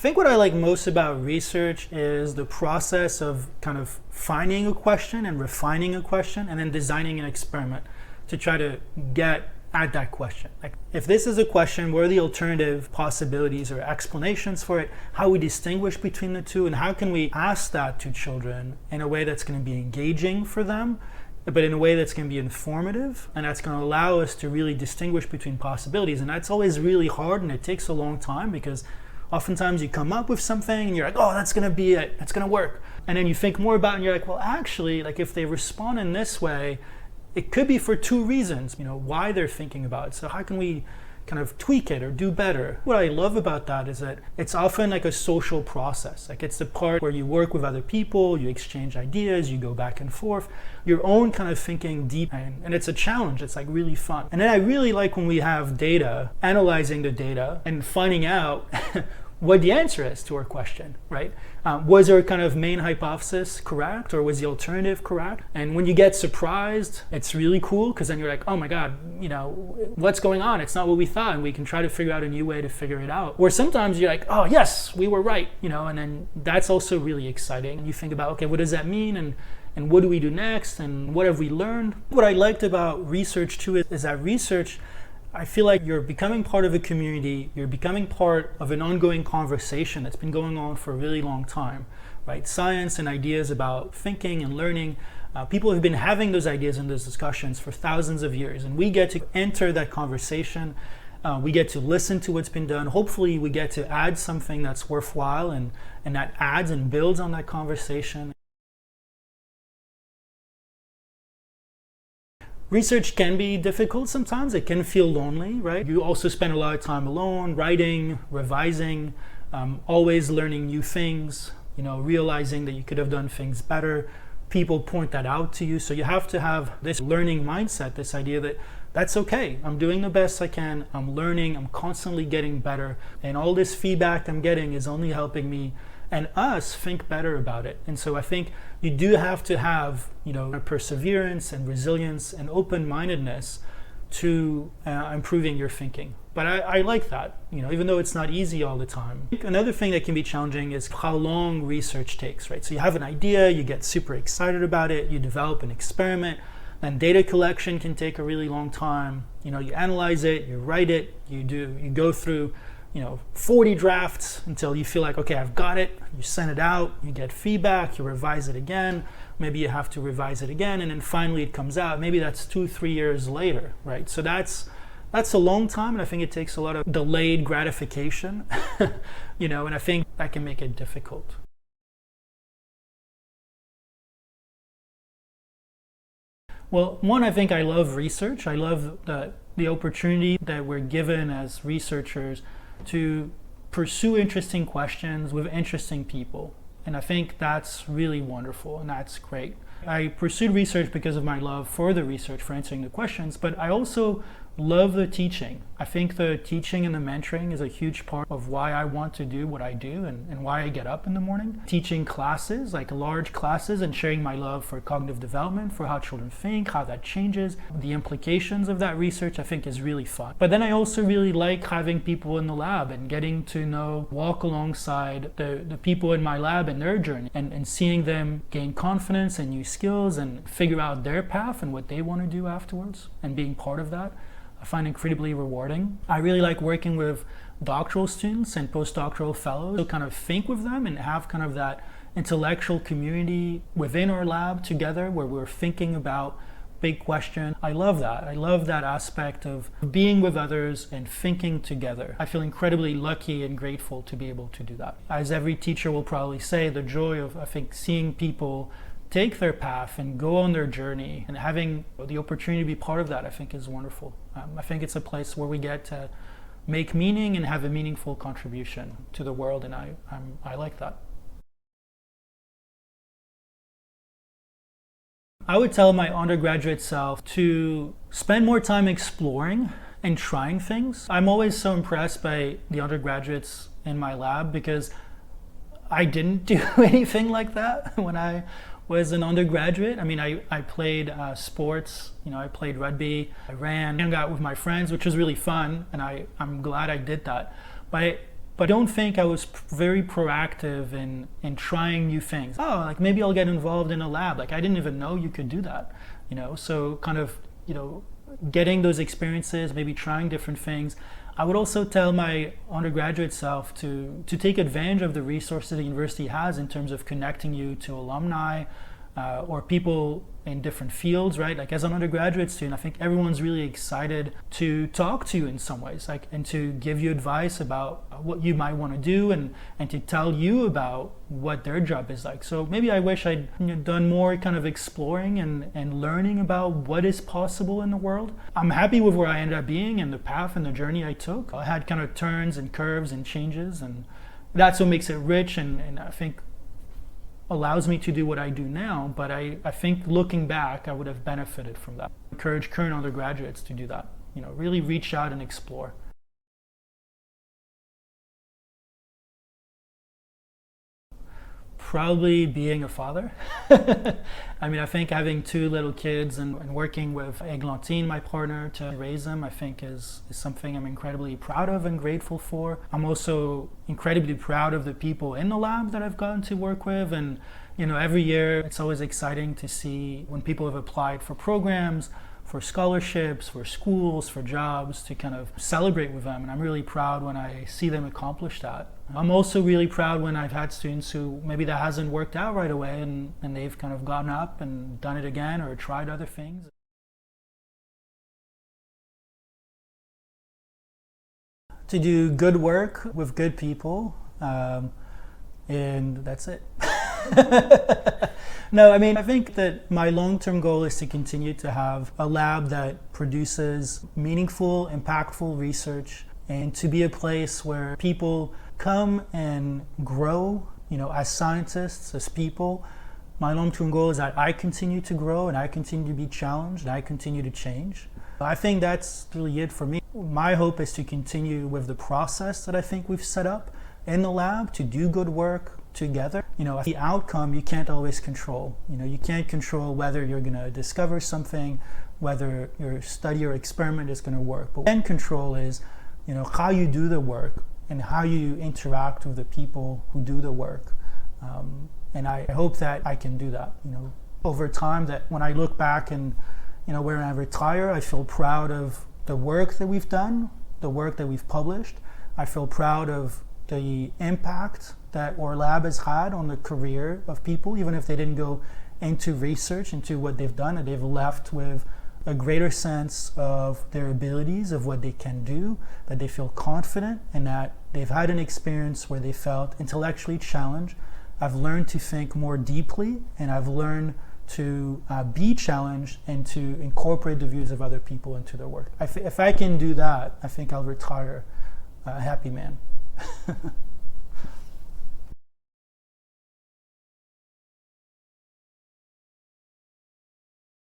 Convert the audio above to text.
think what I like most about research is the process of kind of finding a question and refining a question and then designing an experiment to try to get at that question. Like, if this is a question, what are the alternative possibilities or explanations for it? How we distinguish between the two, and how can we ask that to children in a way that's going to be engaging for them, but in a way that's going to be informative, and that's going to allow us to really distinguish between possibilities. And that's always really hard, and it takes a long time, because oftentimes you come up with something and you're like, oh, that's going to be it, that's going to work. And then you think more about it and you're like, well, actually, like, if they respond in this way, it could be for two reasons, why they're thinking about it. So how can we kind of tweak it or do better? What I love about that is that it's often like a social process. Like, it's the part where you work with other people, you exchange ideas, you go back and forth, your own kind of thinking deep, and it's a challenge. It's like really fun. And then I really like when we have data, analyzing the data and finding out what the answer is to our question, right? Was our kind of main hypothesis correct, or was the alternative correct? And when you get surprised, it's really cool, because then you're like, oh my God, what's going on? It's not what we thought, and we can try to figure out a new way to figure it out. Or sometimes you're like, oh yes, we were right, and then that's also really exciting. And you think about, okay, what does that mean? And what do we do next? And what have we learned? What I liked about research too is that research, I feel like you're becoming part of a community, you're becoming part of an ongoing conversation that's been going on for a really long time, right? Science and ideas about thinking and learning, people have been having those ideas and those discussions for thousands of years, and we get to enter that conversation, we get to listen to what's been done, hopefully we get to add something that's worthwhile and that adds and builds on that conversation. Research can be difficult sometimes. It can feel lonely, right? You also spend a lot of time alone, writing, revising, always learning new things, realizing that you could have done things better. People point that out to you. So you have to have this learning mindset, this idea that that's okay. I'm doing the best I can. I'm learning. I'm constantly getting better. And all this feedback I'm getting is only helping me and us think better about it. And so I think you do have to have, perseverance and resilience and open-mindedness to improving your thinking. But I like that, even though it's not easy all the time. Another thing that can be challenging is how long research takes, right? So you have an idea, you get super excited about it, you develop an experiment, and data collection can take a really long time. You analyze it, you write it, you go through 40 drafts until you feel like, okay, I've got it. You send it out, you get feedback, you revise it again. Maybe you have to revise it again, and then finally it comes out. Maybe that's 2-3 years later, right? So that's a long time, and I think it takes a lot of delayed gratification, and I think that can make it difficult. Well, one, I think I love research. I love the opportunity that we're given as researchers to pursue interesting questions with interesting people. And I think that's really wonderful, and that's great. I pursued research because of my love for the research, for answering the questions, but I also love the teaching. I think the teaching and the mentoring is a huge part of why I want to do what I do and why I get up in the morning. Teaching classes, like large classes, and sharing my love for cognitive development, for how children think, how that changes, the implications of that research, I think is really fun. But then I also really like having people in the lab and getting to walk alongside the people in my lab and their journey, and seeing them gain confidence and new skills and figure out their path and what they want to do afterwards, and being part of that. I find incredibly rewarding. I really like working with doctoral students and postdoctoral fellows to kind of think with them and have kind of that intellectual community within our lab together where we're thinking about big questions. I love that. I love that aspect of being with others and thinking together. I feel incredibly lucky and grateful to be able to do that. As every teacher will probably say, the joy of, I think, seeing people take their path and go on their journey and having the opportunity to be part of that, I think is wonderful. I think it's a place where we get to make meaning and have a meaningful contribution to the world, and I like that. I would tell my undergraduate self to spend more time exploring and trying things. I'm always so impressed by the undergraduates in my lab because I didn't do anything like that when I was an undergraduate. I mean, I played sports, I played rugby, I ran, hung out with my friends, which was really fun, and I'm glad I did that. But but I don't think I was very proactive in trying new things. Oh, like maybe I'll get involved in a lab. Like I didn't even know you could do that, So kind of, getting those experiences, maybe trying different things. I would also tell my undergraduate self to take advantage of the resources the university has in terms of connecting you to alumni or people in different fields, right? Like as an undergraduate student, I think everyone's really excited to talk to you in some ways, like, and to give you advice about what you might want to do and to tell you about what their job is like. So maybe I wish I'd done more kind of exploring and learning about what is possible in the world. I'm happy with where I ended up being and the path and the journey I took. I had kind of turns and curves and changes, and that's what makes it rich and I think allows me to do what I do now, but I think looking back, I would have benefited from that. I encourage current undergraduates to do that, really reach out and explore. Probably being a father. I mean, I think having 2 little kids and working with Eglantine, my partner, to raise them, I think is something I'm incredibly proud of and grateful for. I'm also incredibly proud of the people in the lab that I've gotten to work with. And, every year it's always exciting to see when people have applied for programs, for scholarships, for schools, for jobs, to kind of celebrate with them. And I'm really proud when I see them accomplish that. I'm also really proud when I've had students who maybe that hasn't worked out right away and they've kind of gotten up and done it again or tried other things. To do good work with good people, and that's it. No, I mean, I think that my long-term goal is to continue to have a lab that produces meaningful, impactful research, and to be a place where people come and grow, as scientists, as people. My long-term goal is that I continue to grow and I continue to be challenged and I continue to change. I think that's really it for me. My hope is to continue with the process that I think we've set up in the lab to do good work together. The outcome you can't always control. You can't control whether you're going to discover something, whether your study or experiment is going to work. But what you can control is, how you do the work and how you interact with the people who do the work. And I hope that I can do that, over time, that when I look back and, when I retire, I feel proud of the work that we've done, the work that we've published. I feel proud of the impact that our lab has had on the career of people, even if they didn't go into research, into what they've done, and they've left with a greater sense of their abilities, of what they can do, that they feel confident, and that they've had an experience where they felt intellectually challenged. I've learned to think more deeply, and I've learned to be challenged and to incorporate the views of other people into their work. If I can do that, I think I'll retire a happy man.